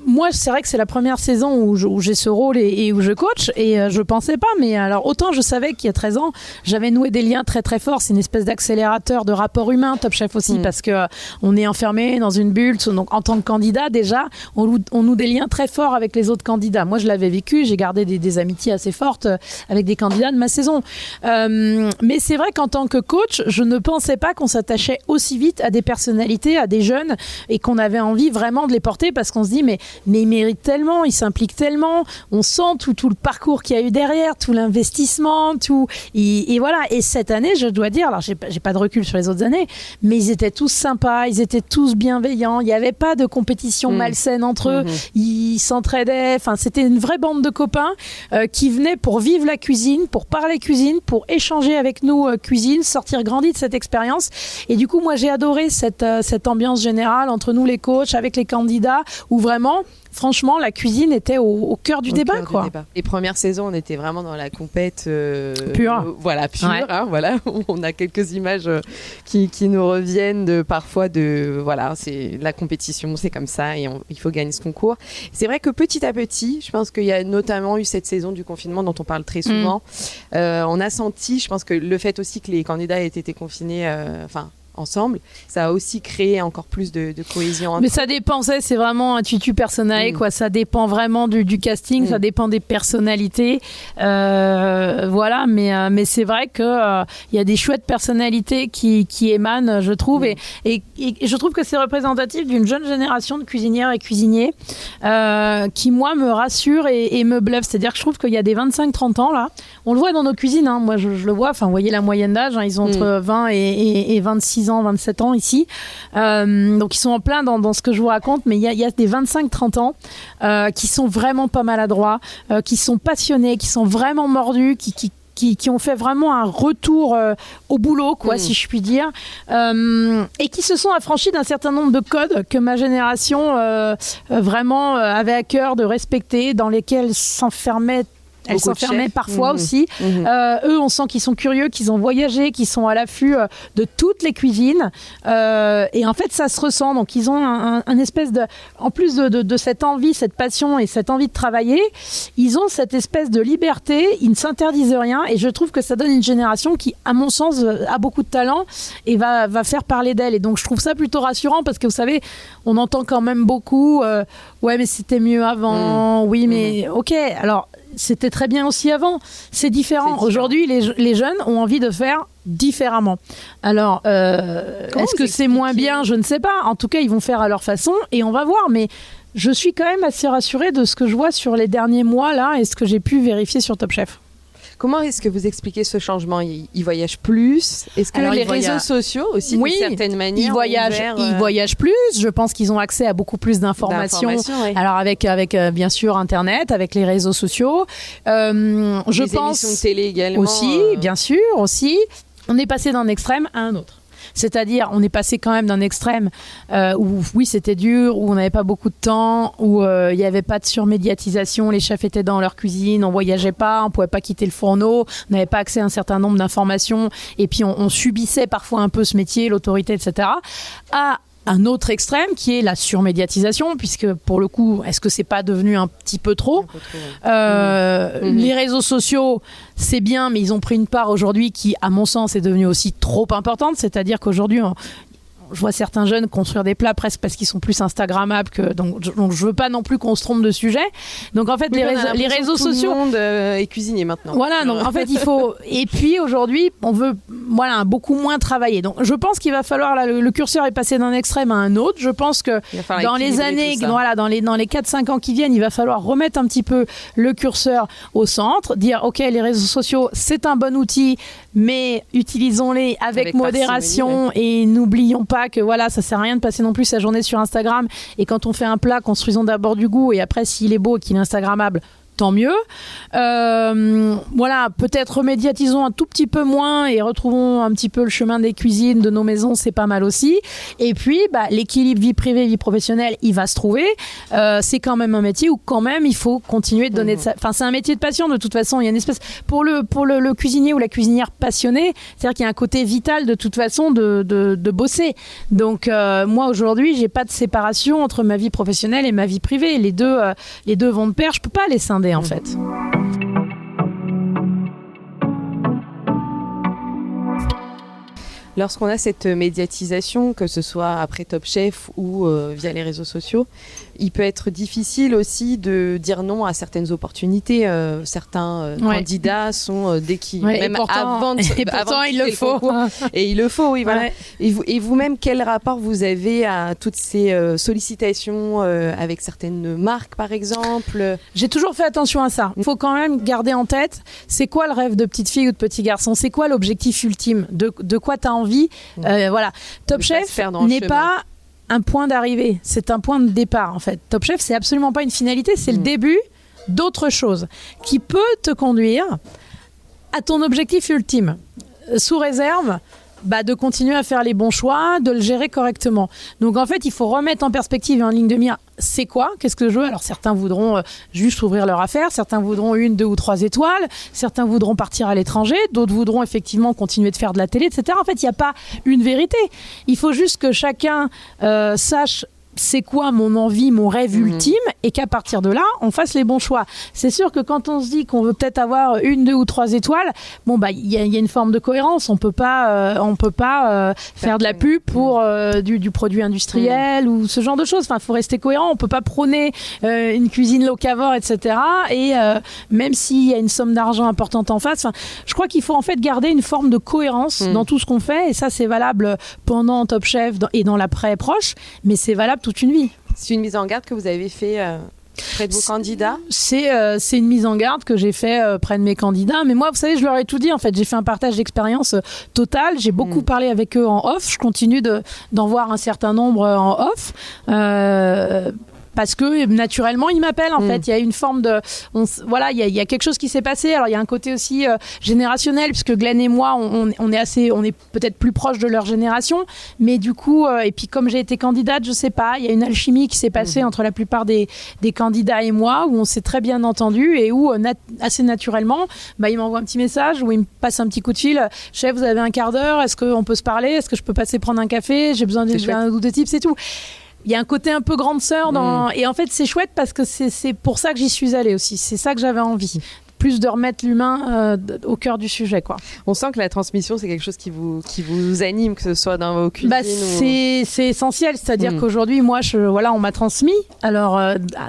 moi, c'est vrai que c'est la première saison où j'ai ce rôle et où je coach, et je pensais pas, mais alors autant je savais qu'il y a 13 ans, j'avais noué des liens très très forts. C'est une espèce d'accélérateur de rapport humain, Top Chef aussi, parce que on est enfermé dans une bulle. Donc en tant que candidat, déjà, on noue des liens très forts avec les autres candidats. Moi, je l'avais vécu, j'ai gardé des amitiés assez fortes avec des candidats de ma saison. Mais c'est vrai qu'en tant que coach, je ne pensais pas qu'on s'attachait aussi vite à des personnalités, à des jeunes, et qu'on avait envie vraiment de les porter, parce qu'on se dit mais ils méritent tellement, ils s'impliquent tellement, on sent tout le parcours qu'il y a eu derrière, tout l'investissement, et voilà. Et cette année, je dois dire, alors j'ai pas de recul sur les autres années, mais ils étaient tous sympas, ils étaient tous bienveillants, il n'y avait pas de compétition malsaine entre eux, ils s'entraidaient, enfin c'était une vraie bande de copains qui venaient pour vivre la cuisine, pour parler cuisine, pour échanger avec nous cuisine, sortir grandi de cette expérience. Et du coup, moi j'ai adoré cette ambiance générale entre nous les coachs, avec les candidats, où vraiment, franchement, la cuisine était au cœur du débat, quoi. Les premières saisons, on était vraiment dans la compète pure. Pure. Ouais. Hein, voilà. On a quelques images qui nous reviennent parfois c'est la compétition, c'est comme ça, et il faut gagner ce concours. C'est vrai que petit à petit, je pense qu'il y a notamment eu cette saison du confinement dont on parle très souvent. On a senti, je pense que le fait aussi que les candidats aient été confinés, ensemble, ça a aussi créé encore plus de cohésion. Mais ça dépend, c'est vraiment un tutu personnel, quoi. Ça dépend vraiment du casting, ça dépend des personnalités. Voilà, mais c'est vrai que il y a des chouettes personnalités qui émanent, je trouve, et je trouve que c'est représentatif d'une jeune génération de cuisinières et cuisiniers qui, moi, me rassure et me bluffe. C'est-à-dire que je trouve qu'il y a des 25-30 ans, là, on le voit dans nos cuisines, hein. Moi je le vois, vous voyez la moyenne d'âge, hein, ils ont entre 20 et 26 ans, 27 ans ici, donc ils sont en plein dans ce que je vous raconte, mais il y a des 25-30 ans qui sont vraiment pas maladroits, qui sont passionnés, qui sont vraiment mordus, qui ont fait vraiment un retour au boulot, quoi, si je puis dire, et qui se sont affranchis d'un certain nombre de codes que ma génération vraiment avait à cœur de respecter, dans lesquels elles s'enfermaient parfois aussi. Eux, on sent qu'ils sont curieux, qu'ils ont voyagé, qu'ils sont à l'affût de toutes les cuisines. Et en fait, ça se ressent. Donc, ils ont un espèce de... En plus de cette envie, cette passion et cette envie de travailler, ils ont cette espèce de liberté. Ils ne s'interdisent rien. Et je trouve que ça donne une génération qui, à mon sens, a beaucoup de talent et va faire parler d'elle. Et donc, je trouve ça plutôt rassurant, parce que, vous savez, on entend quand même beaucoup ouais, mais c'était mieux avant. Oui, mais OK. Alors... C'était très bien aussi avant. C'est différent. Aujourd'hui, les jeunes ont envie de faire différemment. Alors, est-ce que c'est moins bien ? Je ne sais pas. En tout cas, ils vont faire à leur façon et on va voir. Mais je suis quand même assez rassurée de ce que je vois sur les derniers mois là et ce que j'ai pu vérifier sur Top Chef. Comment est-ce que vous expliquez ce changement ? Ils voyagent plus ? Est-ce que les réseaux sociaux aussi, d'une certaine manière, ils voyagent plus. Je pense qu'ils ont accès à beaucoup plus d'informations. Oui. Alors avec bien sûr Internet, avec les réseaux sociaux. Je pense émissions de télé également. Aussi, bien sûr, aussi. On est passé d'un extrême à un autre. C'est-à-dire, on est passé quand même d'un extrême où, oui, c'était dur, où on n'avait pas beaucoup de temps, où il n'y avait pas de surmédiatisation, les chefs étaient dans leur cuisine, on voyageait pas, on pouvait pas quitter le fourneau, on n'avait pas accès à un certain nombre d'informations, et puis on subissait parfois un peu ce métier, l'autorité, etc. À un autre extrême qui est la surmédiatisation, puisque pour le coup, est-ce que c'est pas devenu un petit peu trop ? Les réseaux sociaux, c'est bien, mais ils ont pris une part aujourd'hui qui, à mon sens, est devenue aussi trop importante. C'est-à-dire qu'aujourd'hui, je vois certains jeunes construire des plats presque parce qu'ils sont plus instagrammables que donc je veux pas non plus qu'on se trompe de sujet. Donc en fait les réseaux sociaux, tout le monde est cuisinier maintenant. Voilà, donc en fait il faut et puis aujourd'hui on veut beaucoup moins travailler. Donc je pense qu'il va falloir le curseur est passé d'un extrême à un autre. Je pense que dans les années dans les 4-5 ans qui viennent, il va falloir remettre un petit peu le curseur au centre, dire OK, les réseaux sociaux c'est un bon outil, mais utilisons-les avec modération et n'oublions pas que ça sert à rien de passer non plus sa journée sur Instagram, et quand on fait un plat, construisons d'abord du goût, et après s'il est beau et qu'il est instagrammable, tant mieux. Peut-être médiatisons un tout petit peu moins et retrouvons un petit peu le chemin des cuisines de nos maisons, c'est pas mal aussi. Et puis, l'équilibre vie privée, vie professionnelle, il va se trouver. C'est quand même un métier où quand même il faut continuer de donner de ça. Enfin, c'est un métier de passion de toute façon. Il y a une espèce pour le cuisinier ou la cuisinière passionnée, c'est-à-dire qu'il y a un côté vital de toute façon de bosser. Donc moi aujourd'hui, j'ai pas de séparation entre ma vie professionnelle et ma vie privée. Les deux vont de pair. Je peux pas les scinder en fait. Lorsqu'on a cette médiatisation, que ce soit après Top Chef ou via les réseaux sociaux, il peut être difficile aussi de dire non à certaines opportunités. Certains candidats sont dès qu'ils même avant il le faut. Et il le faut, oui, voilà. Ouais. Et vous-même, quel rapport vous avez à toutes ces sollicitations avec certaines marques, par exemple ? J'ai toujours fait attention à ça. Il faut quand même garder en tête, c'est quoi le rêve de petite fille ou de petit garçon ? C'est quoi l'objectif ultime ? De quoi tu as envie ? Top Chef n'est pas un point d'arrivée, c'est un point de départ en fait. Top Chef, c'est absolument pas une finalité, c'est le début d'autre chose qui peut te conduire à ton objectif ultime, sous réserve de continuer à faire les bons choix, de le gérer correctement. Donc en fait, il faut remettre en perspective et en ligne de mire, c'est quoi ? Qu'est-ce que je veux ? Alors certains voudront juste ouvrir leur affaire, certains voudront 1, 2 ou 3 étoiles, certains voudront partir à l'étranger, d'autres voudront effectivement continuer de faire de la télé, etc. En fait, il n'y a pas une vérité. Il faut juste que chacun sache c'est quoi mon envie, mon rêve ultime, et qu'à partir de là, on fasse les bons choix. C'est sûr que quand on se dit qu'on veut peut-être avoir 1, 2 ou 3 étoiles, il y a une forme de cohérence. On peut pas faire de la pub pour du produit industriel ou ce genre de choses. Enfin, faut rester cohérent. On peut pas prôner une cuisine locavore, etc. Et même s'il y a une somme d'argent importante en face, je crois qu'il faut en fait garder une forme de cohérence dans tout ce qu'on fait. Et ça, c'est valable pendant Top Chef et dans l'après proche, mais c'est valable toute une vie. C'est une mise en garde que vous avez fait près de vos candidats ? C'est une mise en garde que j'ai fait près de mes candidats. Mais moi, vous savez, je leur ai tout dit. En fait, j'ai fait un partage d'expérience total. J'ai beaucoup parlé avec eux en off. Je continue d'en voir un certain nombre en off. Parce que naturellement ils m'appellent en fait. Il y a une forme de il y a quelque chose qui s'est passé. Alors il y a un côté aussi générationnel, puisque Glenn et moi on est peut-être plus proches de leur génération, mais du coup et puis comme j'ai été candidate, je sais pas, il y a une alchimie qui s'est passée entre la plupart des candidats et moi, où on s'est très bien entendu et où assez naturellement il m'envoie un petit message, où il me passe un petit coup de fil. Chef, vous avez un quart d'heure, est-ce qu'on peut se parler, est-ce que je peux passer prendre un café, j'ai besoin d'un ou deux tips, c'est tout. Il y a un côté un peu grande sœur et en fait c'est chouette parce que c'est pour ça que j'y suis allée aussi, c'est ça que j'avais envie, plus de remettre l'humain au cœur du sujet, quoi. On sent que la transmission c'est quelque chose qui vous anime, que ce soit dans vos cuisines c'est essentiel, c'est-à-dire qu'aujourd'hui moi on m'a transmis, alors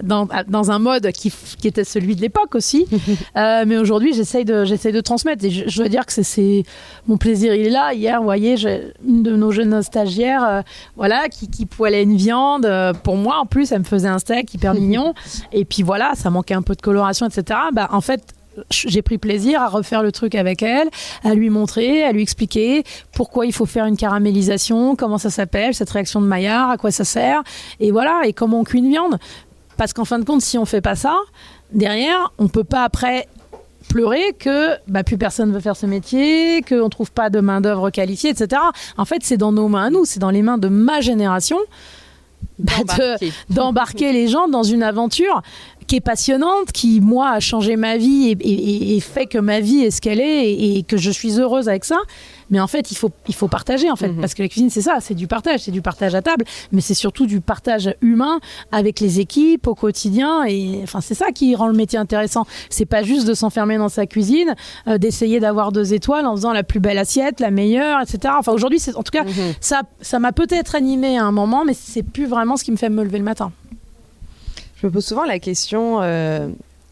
dans un mode qui était celui de l'époque aussi, mais aujourd'hui j'essaye de transmettre, et je dois dire que c'est mon plaisir, il est là. Hier, vous voyez, j'ai une de nos jeunes stagiaires qui poêlait une viande pour moi, en plus elle me faisait un steak hyper mignon et puis ça manquait un peu de coloration, etc. En fait, j'ai pris plaisir à refaire le truc avec elle, à lui montrer, à lui expliquer pourquoi il faut faire une caramélisation, comment ça s'appelle, cette réaction de Maillard, à quoi ça sert, et voilà, et comment on cuit une viande. Parce qu'en fin de compte, si on fait pas ça, derrière, on peut pas après pleurer que plus personne veut faire ce métier, qu'on ne trouve pas de main-d'œuvre qualifiée, etc. En fait, c'est dans nos mains à nous, c'est dans les mains de ma génération d'embarquer les gens dans une aventure qui est passionnante, qui, moi, a changé ma vie et fait que ma vie est ce qu'elle est et que je suis heureuse avec ça. Mais en fait, il faut partager, en fait, parce que la cuisine, c'est ça, c'est du partage à table, mais c'est surtout du partage humain avec les équipes au quotidien. Et enfin, c'est ça qui rend le métier intéressant. C'est pas juste de s'enfermer dans sa cuisine, d'essayer d'avoir 2 étoiles en faisant la plus belle assiette, la meilleure, etc. Enfin, aujourd'hui, en tout cas, ça m'a peut-être animée à un moment, mais c'est plus vraiment ce qui me fait me lever le matin. Je me pose souvent la question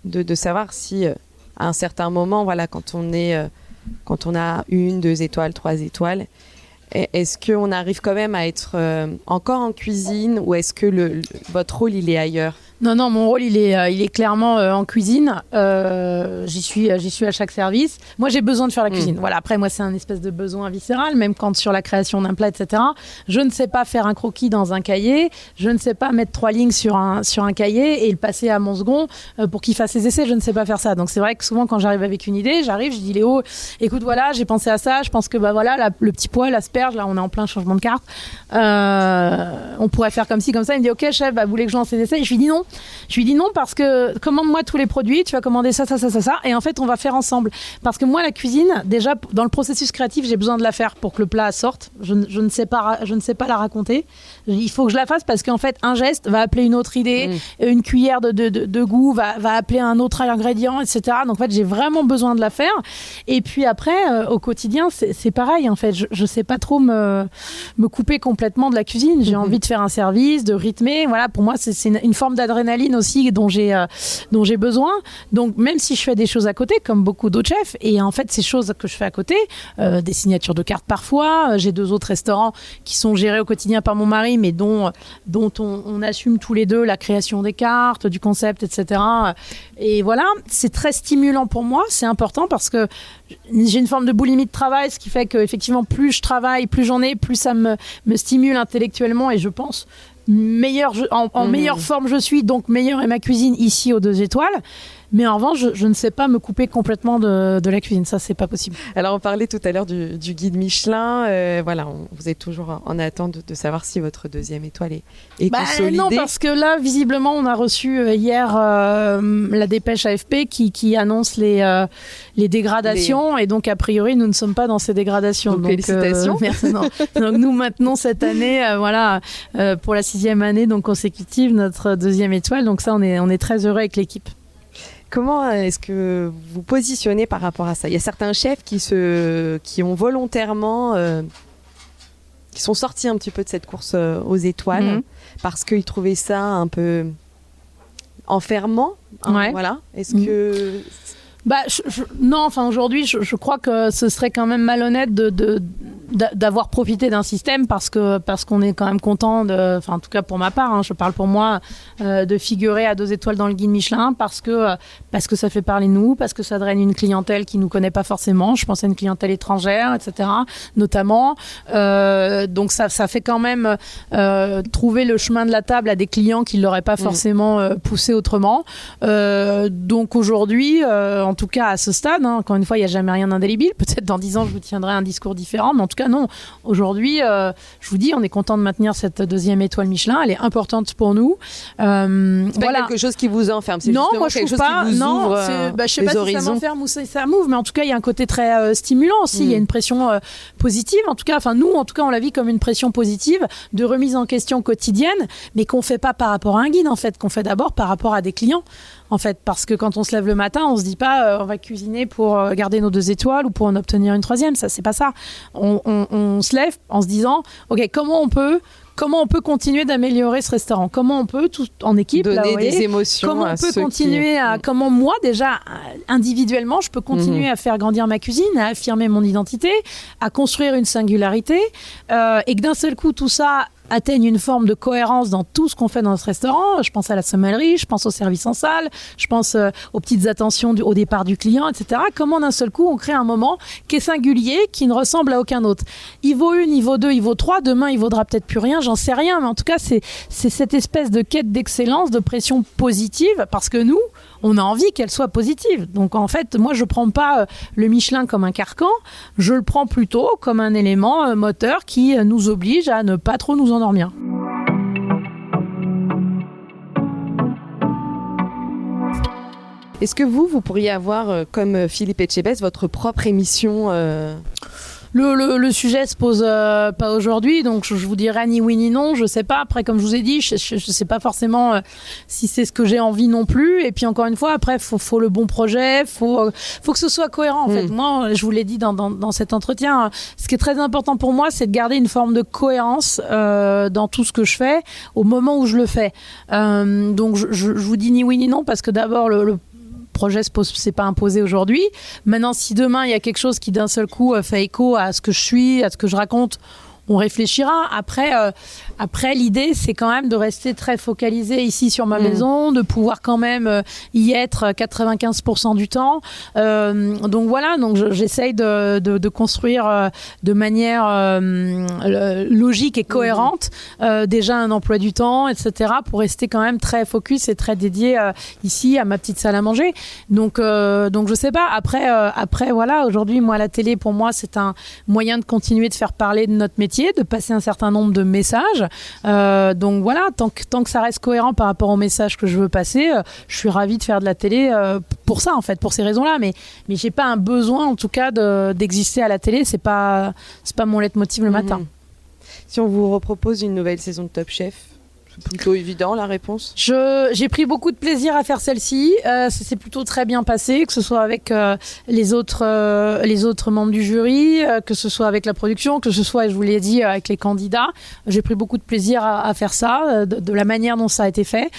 de savoir si, à un certain moment, voilà, quand on a 1, 2 étoiles, 3 étoiles, est-ce qu'on arrive quand même à être encore en cuisine ou est-ce que votre rôle, il est ailleurs ? Non, mon rôle, il est clairement en cuisine. J'y suis à chaque service. Moi, j'ai besoin de faire la cuisine. Voilà. Après, moi, c'est un espèce de besoin viscéral, même quand sur la création d'un plat, etc. Je ne sais pas faire un croquis dans un cahier. Je ne sais pas mettre 3 lignes sur un cahier et le passer à mon second pour qu'il fasse ses essais. Je ne sais pas faire ça. Donc, c'est vrai que souvent, quand j'arrive avec une idée, je dis Léo, écoute, voilà, j'ai pensé à ça. Je pense que, voilà, le petit pois, l'asperge, là, on est en plein changement de carte. On pourrait faire comme ci, comme ça. Il me dit, OK, chef, vous voulez que je lance les essais ? Et je lui dis non. Je lui dis non parce que commande-moi tous les produits, tu vas commander ça, et en fait on va faire ensemble. Parce que moi la cuisine, déjà dans le processus créatif, j'ai besoin de la faire pour que le plat sorte. Je ne sais pas la raconter. Il faut que je la fasse parce qu'en fait un geste va appeler une autre idée, une cuillère de goût va appeler un autre ingrédient, etc. Donc en fait j'ai vraiment besoin de la faire. Et puis après au quotidien c'est pareil en fait. Je sais pas trop me couper complètement de la cuisine. J'ai envie de faire un service, de rythmer. Voilà, pour moi c'est une forme d'adrénaline aussi dont j'ai besoin. Donc même si je fais des choses à côté comme beaucoup d'autres chefs, et en fait ces choses que je fais à côté, des signatures de cartes parfois, j'ai 2 autres restaurants qui sont gérés au quotidien par mon mari mais dont on assume tous les 2 la création des cartes, du concept, etc. Et voilà, c'est très stimulant pour moi, c'est important parce que j'ai une forme de boulimie de travail, ce qui fait que effectivement plus je travaille, plus j'en ai, plus ça me stimule intellectuellement et je pense meilleure forme je suis, donc meilleure est ma cuisine ici aux 2 étoiles. Mais en revanche, je ne sais pas me couper complètement de la cuisine. Ça, c'est pas possible. Alors, on parlait tout à l'heure du guide Michelin. Voilà, vous êtes toujours en attente de savoir si votre 2e étoile est consolidée. Non, parce que là, visiblement, on a reçu hier la dépêche AFP qui annonce les dégradations. Et donc, a priori, nous ne sommes pas dans ces dégradations. Donc félicitations. Merci, donc, nous maintenons cette année, pour la 6e année donc consécutive, notre 2e étoile. Donc ça, on est très heureux avec l'équipe. Comment est-ce que vous positionnez par rapport à ça ? Il y a certains chefs qui ont volontairement, qui sont sortis un petit peu de cette course aux étoiles parce qu'ils trouvaient ça un peu enfermant. Ouais. Voilà. Est-ce que non, enfin aujourd'hui, je crois que ce serait quand même malhonnête d'avoir profité d'un système parce qu'on est quand même content enfin en tout cas pour ma part, je parle pour moi, de figurer à 2 étoiles dans le guide Michelin parce que ça fait parler de nous, parce que ça draine une clientèle qui nous connaît pas forcément. Je pense à une clientèle étrangère, etc. notamment. Donc ça fait quand même trouver le chemin de la table à des clients qui l'auraient pas forcément poussé autrement. Donc aujourd'hui, en tout cas à ce stade, encore une fois, il n'y a jamais rien d'indélébile. Peut-être dans 10 ans, je vous tiendrai un discours différent, mais en tout cas non. Aujourd'hui, je vous dis, on est content de maintenir cette 2e étoile Michelin. Elle est importante pour nous. C'est pas quelque chose qui vous enferme, c'est non, justement moi, je quelque chose pas, qui vous ouvre je sais les pas horizons. Si ça m'enferme ou si ça m'ouvre, mais en tout cas, il y a un côté très stimulant aussi. Il y a une pression positive. En tout cas, nous, on la vit comme une pression positive de remise en question quotidienne, mais qu'on fait pas par rapport à un guide, en fait, qu'on fait d'abord par rapport à des clients. En fait, parce que quand on se lève le matin, on se dit pas on va cuisiner pour garder nos 2 étoiles ou pour en obtenir une 3e. Ça, c'est pas ça. On se lève en se disant ok, comment on peut continuer d'améliorer ce restaurant ? Comment on peut, tout en équipe, donner des émotions comment à on peut ceux continuer comment moi, déjà, individuellement, je peux continuer à faire grandir ma cuisine, à affirmer mon identité, à construire une singularité, et que d'un seul coup, tout ça atteignent une forme de cohérence dans tout ce qu'on fait dans notre restaurant. Je pense à la sommellerie, je pense au service en salle, je pense aux petites attentions au départ du client, etc. Comment d'un seul coup on crée un moment qui est singulier, qui ne ressemble à aucun autre. Niveau 1, niveau 2, niveau 3, demain il vaudra peut-être plus rien, j'en sais rien, mais en tout cas c'est cette espèce de quête d'excellence, de pression positive, parce que nous, on a envie qu'elle soit positive. Donc en fait, moi je prends pas le Michelin comme un carcan, je le prends plutôt comme un élément moteur qui nous oblige à ne pas trop nous endormir. Est-ce que vous pourriez avoir, comme Philippe Etchebest, votre propre émission Le sujet se pose pas aujourd'hui, donc je vous dirais ni oui ni non, je sais pas. Après, comme je vous ai dit, je sais pas forcément si c'est ce que j'ai envie non plus. Et puis encore une fois, après, faut le bon projet, faut que ce soit cohérent. En fait, moi, je vous l'ai dit dans cet entretien, ce qui est très important pour moi, c'est de garder une forme de cohérence dans tout ce que je fais au moment où je le fais. Donc je vous dis ni oui ni non parce que d'abord le projet s'est pas imposé aujourd'hui. Maintenant, si demain il y a quelque chose qui d'un seul coup fait écho à ce que je suis, à ce que je raconte, on réfléchira. Après, l'idée, c'est quand même de rester très focalisé ici sur ma maison, de pouvoir quand même y être 95% du temps. Donc voilà, j'essaye de construire de manière logique et cohérente déjà un emploi du temps, etc., pour rester quand même très focus et très dédié ici à ma petite salle à manger. Donc je sais pas. Après voilà, aujourd'hui, moi, la télé, pour moi, c'est un moyen de continuer de faire parler de notre métier, de passer un certain nombre de messages. Donc voilà, tant que ça reste cohérent par rapport aux messages que je veux passer, je suis ravie de faire de la télé pour ça, en fait, pour ces raisons-là. Mais j'ai pas un besoin, en tout cas, d'exister à la télé. C'est pas mon leitmotiv le matin. Si on vous repropose une nouvelle saison de Top Chef, c'est plutôt évident la réponse. J'ai pris beaucoup de plaisir à faire celle-ci. Ça s'est plutôt très bien passé, que ce soit avec les autres membres du jury, que ce soit avec la production, que ce soit, je vous l'ai dit, avec les candidats. J'ai pris beaucoup de plaisir à faire ça, de la manière dont ça a été fait.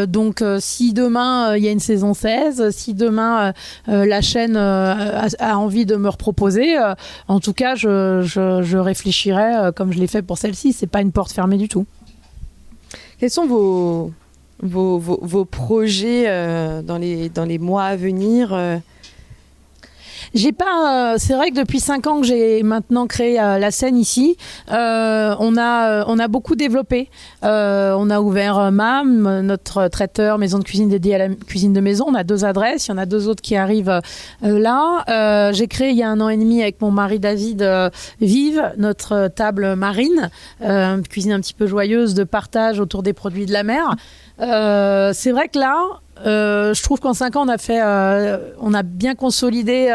Donc, si demain il y a une saison 16, si demain la chaîne a envie de me reproposer, en tout cas, je réfléchirai comme je l'ai fait pour celle-ci. C'est pas une porte fermée du tout. Quels sont vos projets dans les mois à venir J'ai pas. C'est vrai que depuis 5 ans que j'ai maintenant créé la scène ici, on a beaucoup développé. On a ouvert MAM, notre traiteur maison de cuisine dédiée à la cuisine de maison. On a 2 adresses, il y en a 2 autres qui arrivent là. J'ai créé il y a 1 an et demi avec mon mari David Vive, notre table marine, cuisine un petit peu joyeuse de partage autour des produits de la mer. C'est vrai que là, je trouve qu'en 5 ans, on a bien consolidé.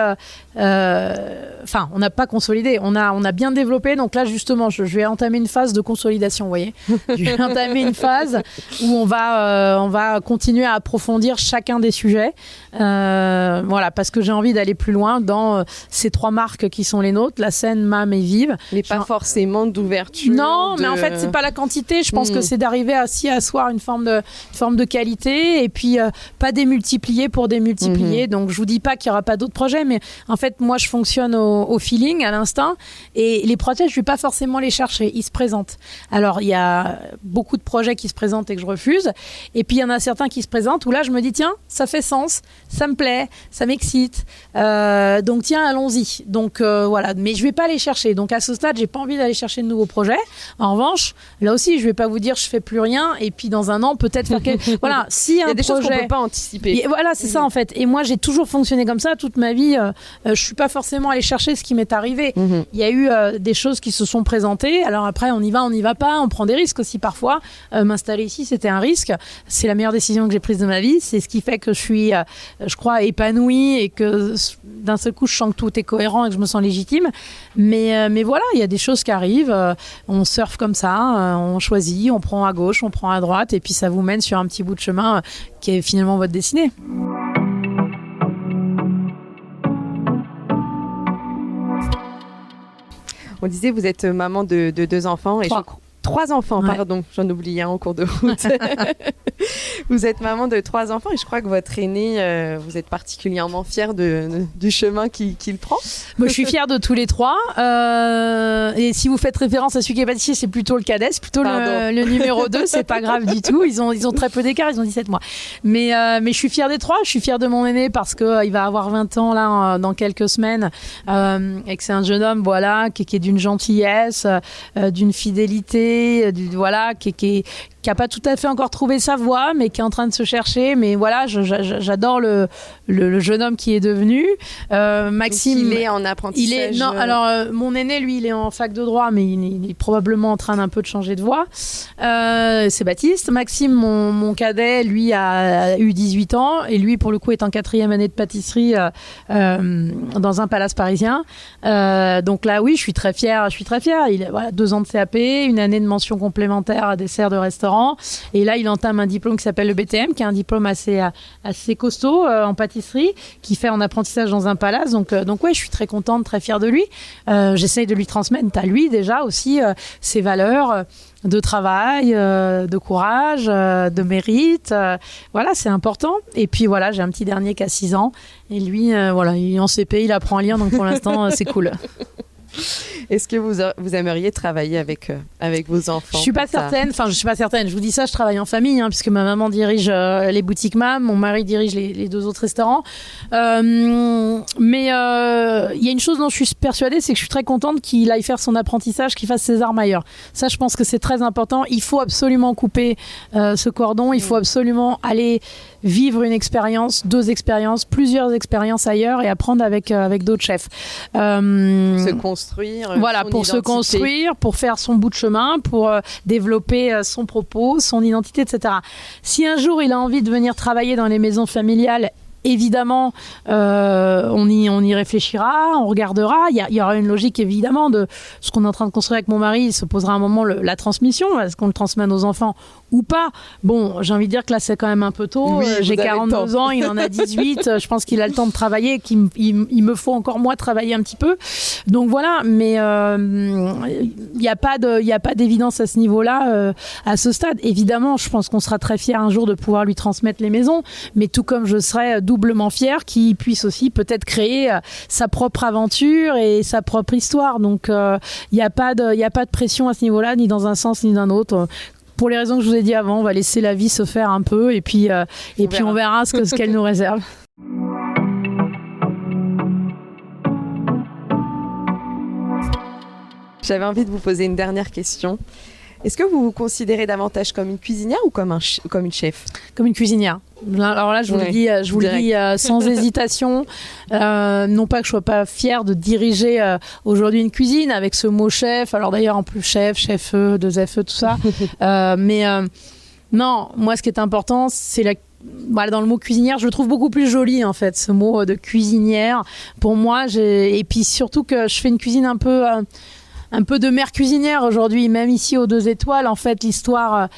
Enfin, on n'a pas consolidé, on a bien développé. Donc là, justement, je vais entamer une phase de consolidation, vous voyez. Je vais entamer une phase où on va continuer à approfondir chacun des sujets. Voilà, parce que j'ai envie d'aller plus loin dans ces 3 marques qui sont les nôtres, la Seine, MAM et Vive. Mais pas forcément d'ouverture. Non, mais en fait, c'est pas la quantité. Je pense que c'est d'arriver à asseoir une forme de qualité et puis pas démultiplier pour démultiplier. Donc, je vous dis pas qu'il y aura pas d'autres projets, mais en fait, moi, je fonctionne au feeling, à l'instinct, et les projets, je vais pas forcément les chercher. Ils se présentent. Alors, il y a beaucoup de projets qui se présentent et que je refuse, et puis il y en a certains qui se présentent où là, je me dis tiens, ça fait sens, ça me plaît, ça m'excite. Donc tiens, allons-y. Donc voilà, mais je vais pas les chercher. Donc à ce stade, j'ai pas envie d'aller chercher de nouveaux projets. En revanche, là aussi, je vais pas vous dire je fais plus rien et puis dans 1 an peut-être faire voilà, si il y a des choses qu'on peut pas anticiper. Voilà, c'est ça en fait. Et moi, j'ai toujours fonctionné comme ça toute ma vie. Je suis pas forcément allée chercher ce qui m'est arrivé. Il y a eu des choses qui se sont présentées. Alors après, on y va pas. On prend des risques aussi parfois. M'installer ici, c'était un risque. C'est la meilleure décision que j'ai prise de ma vie. C'est ce qui fait que je suis, je crois, épanouie et que d'un seul coup, je sens que tout est cohérent et que je me sens légitime. Mais voilà, il y a des choses qui arrivent. On surfe comme ça, on choisit, on prend à gauche, on prend à droite, et puis ça vous mène sur un petit bout de chemin qui est finalement votre destinée. On disait, vous êtes maman de 2 enfants. Et 3 enfants, Ouais. pardon, j'en oubliais un en cours de route. Vous êtes maman de 3 enfants et je crois que votre aîné, vous êtes particulièrement fière du chemin qu'il prend. Moi, je suis fière de tous les 3. Et si vous faites référence à celui qui est pâtissier, c'est plutôt le cadet, c'est plutôt le numéro 2. C'est pas grave du tout. Ils ont très peu d'écart, ils ont 17 mois. Mais je suis fière des 3. Je suis fière de mon aîné parce que il va avoir 20 ans là dans quelques semaines. Et que c'est un jeune homme, voilà, qui est d'une gentillesse, d'une fidélité, qui a pas tout à fait encore trouvé sa voie, mais qui est en train de se chercher. Mais voilà, j'adore le jeune homme qui est devenu. Maxime, donc il est en apprentissage. Mon aîné, lui, il est en fac de droit, mais il est probablement en train d'un peu de changer de voie. C'est Baptiste. Maxime, mon cadet, lui a eu 18 ans et lui, pour le coup, est en 4e année de pâtisserie dans un palace parisien. Donc là, oui, je suis très fière. Il a 2 ans de CAP, une année de mention complémentaire à dessert de restaurant. Et là, il entame un diplôme qui s'appelle le BTM, qui est un diplôme assez costaud en pâtisserie, qui fait en apprentissage dans un palace. Donc ouais, je suis très contente, très fière de lui. J'essaye de lui transmettre à lui déjà aussi ses valeurs de travail, de courage, de mérite. Voilà, c'est important. Et puis voilà, j'ai un petit dernier qui a 6 ans. Et lui, il est en CP, il apprend à lire. Donc pour l'instant, c'est cool. Est-ce que vous aimeriez travailler avec vos enfants? Je suis pas certaine. Enfin, je suis pas certaine. Je vous dis ça, je travaille en famille, puisque ma maman dirige les boutiques MAM, mon mari dirige les 2 autres restaurants. Mais il y a une chose dont je suis persuadée, c'est que je suis très contente qu'il aille faire son apprentissage, qu'il fasse ses armes ailleurs. Ça, je pense que c'est très important. Il faut absolument couper ce cordon. Il faut absolument aller vivre une expérience, 2 expériences, plusieurs expériences ailleurs et apprendre avec d'autres chefs. Se construire. Voilà, pour se construire, pour faire son bout de chemin, pour développer son propos, son identité, etc. Si un jour il a envie de venir travailler dans les maisons familiales, évidemment, on y réfléchira, on regardera. Il y aura une logique évidemment de ce qu'on est en train de construire avec mon mari. Il se posera un moment la transmission. Est-ce qu'on le transmet à nos enfants ou pas? Bon, j'ai envie de dire que là c'est quand même un peu tôt. Oui, j'ai 42 ans, il en a 18. Je pense qu'il a le temps de travailler, il me faut encore moi travailler un petit peu. Donc voilà, mais il y a pas d'évidence à ce niveau-là à ce stade. Évidemment, je pense qu'on sera très fiers un jour de pouvoir lui transmettre les maisons, mais tout comme je serai doublement fière qu'il puisse aussi peut-être créer sa propre aventure et sa propre histoire. Donc il n'y a pas de pression à ce niveau-là, ni dans un sens ni dans l'autre. Pour les raisons que je vous ai dit avant, on va laisser la vie se faire un peu et puis on verra ce qu'elle nous réserve. J'avais envie de vous poser une dernière question. Est-ce que vous vous considérez davantage comme une cuisinière ou comme une chef? Comme une cuisinière. Alors là, je vous le dis sans hésitation. Non pas que je sois pas fière de diriger aujourd'hui une cuisine avec ce mot chef. Alors d'ailleurs, en plus chef-e, 2FE, tout ça. Non, moi, ce qui est important, c'est dans le mot cuisinière, je le trouve beaucoup plus joli en fait, ce mot de cuisinière. Pour moi, et puis surtout que je fais une cuisine un peu de mère cuisinière aujourd'hui, même ici aux 2 étoiles. En fait, l'histoire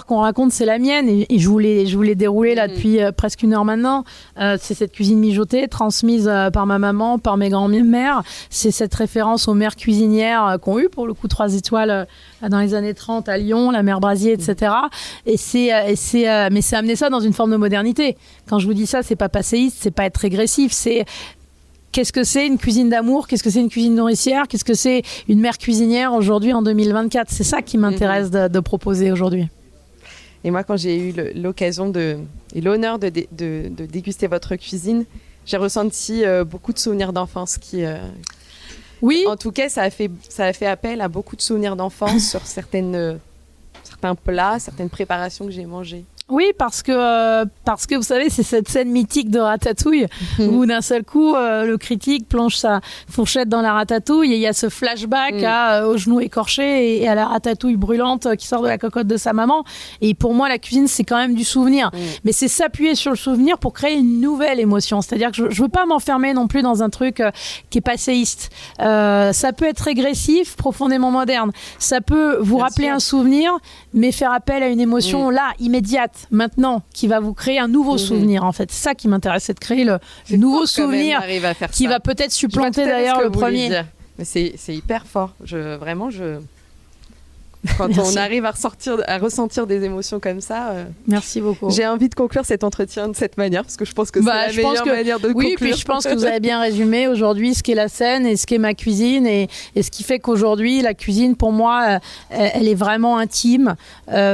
qu'on raconte, c'est la mienne et je voulais dérouler là depuis presque 1 heure maintenant. C'est cette cuisine mijotée, transmise par ma maman, par mes grands-mères. C'est cette référence aux mères cuisinières qu'ont eu pour le coup 3 étoiles dans les années 30 à Lyon, la mère Brasier, etc. Mais c'est amener ça dans une forme de modernité. Quand je vous dis ça, c'est pas passéiste, c'est pas être régressif, c'est qu'est-ce que c'est une cuisine d'amour? Qu'est-ce que c'est une cuisine nourricière? Qu'est-ce que c'est une mère cuisinière aujourd'hui en 2024? C'est ça qui m'intéresse de proposer aujourd'hui. Et moi, quand j'ai eu l'occasion et l'honneur de déguster votre cuisine, j'ai ressenti beaucoup de souvenirs d'enfance Oui. En tout cas, ça a fait appel à beaucoup de souvenirs d'enfance sur certains plats, certaines préparations que j'ai mangées. Oui, parce que vous savez, c'est cette scène mythique de Ratatouille où d'un seul coup, le critique plonge sa fourchette dans la ratatouille et il y a ce flashback au genou écorché et à la ratatouille brûlante qui sort de la cocotte de sa maman. Et pour moi, la cuisine, c'est quand même du souvenir. Mais c'est s'appuyer sur le souvenir pour créer une nouvelle émotion. C'est-à-dire que je veux pas m'enfermer non plus dans un truc qui est passéiste. Ça peut être régressif, profondément moderne. Ça peut vous rappeler un souvenir, mais faire appel à une émotion là, immédiate. Maintenant, qui va vous créer un nouveau souvenir en fait. C'est ça qui m'intéresse, c'est de créer le nouveau souvenir qui va peut-être supplanter d'ailleurs le premier. Mais c'est hyper fort. Quand Merci. on arrive à ressentir des émotions comme ça. Merci beaucoup. J'ai envie de conclure cet entretien de cette manière parce que je pense que c'est la meilleure manière de conclure. Oui, puis je pense que vous avez bien résumé aujourd'hui ce qu'est la scène et ce qu'est ma cuisine et ce qui fait qu'aujourd'hui la cuisine pour moi elle est vraiment intime,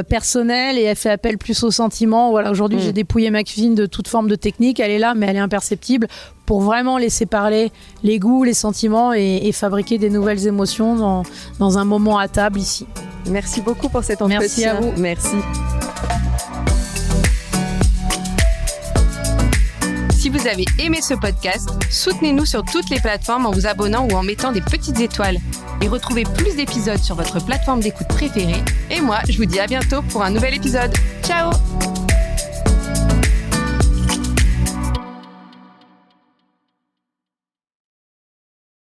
personnelle et elle fait appel plus aux sentiments. Voilà, aujourd'hui j'ai dépouillé ma cuisine de toute forme de technique, elle est là mais elle est imperceptible pour vraiment laisser parler les goûts, les sentiments et fabriquer des nouvelles émotions dans un moment à table ici. Merci beaucoup pour cet entretien. Merci à vous. Merci. Si vous avez aimé ce podcast, soutenez-nous sur toutes les plateformes en vous abonnant ou en mettant des petites étoiles. Et retrouvez plus d'épisodes sur votre plateforme d'écoute préférée. Et moi, je vous dis à bientôt pour un nouvel épisode. Ciao!